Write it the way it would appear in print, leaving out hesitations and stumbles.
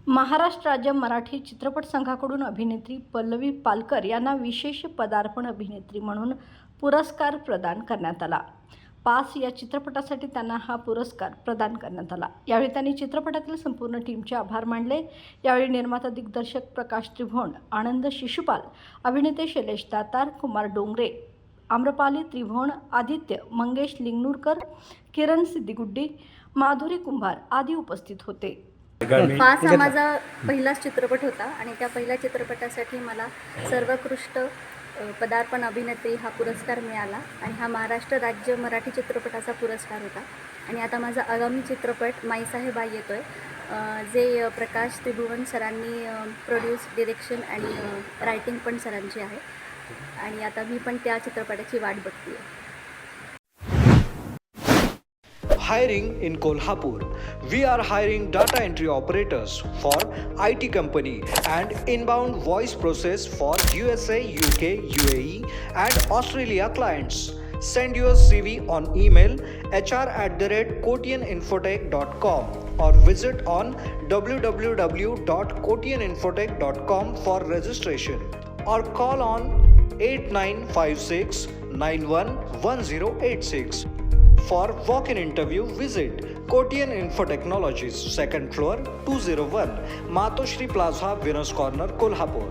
महाराष्ट्र राज्य मराठी चित्रपट संघाकडून अभिनेत्री पल्लवी पालकर यांना विशेष पदार्पण अभिनेत्री म्हणून पुरस्कार प्रदान करण्यात आला. पास या चित्रपटासाठी त्यांना हा पुरस्कार प्रदान करण्यात आला. यावेळी त्यांनी चित्रपटातील संपूर्ण टीमचे आभार मानले. यावेळी निर्माता दिग्दर्शक प्रकाश त्रिभुवन, आनंद शिशुपाल, अभिनेते शैलेश दातार, कुमार डोंगरे, आम्रपाली त्रिभुवन, आदित्य, मंगेश लिंगनूरकर, किरण सिद्दीगुड्डी, माधुरी कुंभार आदी उपस्थित होते. पास हा माझा पहिलाच चित्रपट होता आणि त्या पहिल्या चित्रपटासाठी मला सर्वोत्कृष्ट पदार्पण अभिनेत्री हा पुरस्कार मिळाला आणि हा महाराष्ट्र राज्य मराठी चित्रपटाचा पुरस्कार होता. आणि आता माझा आगामी चित्रपट माईसाहेब आई येतो आहे, जे प्रकाश त्रिभुवन सरांनी प्रोड्यूस, डिरेक्शन आणि रायटिंग पण सरांची आहे. आणि आता मी पण त्या चित्रपटाची वाट बघते आहे. Hiring in Kolhapur. We are hiring data entry operators for IT company and inbound voice process for USA, UK, UAE and Australia clients. Send your CV on email hr@kotianinfotech.com or visit on www.kotianinfotech.com for registration or call on 8956 911086. For walk-in interview, visit Kotian Info Technologies, second floor, 201, Matoshri Plaza, Winners Corner, Kolhapur.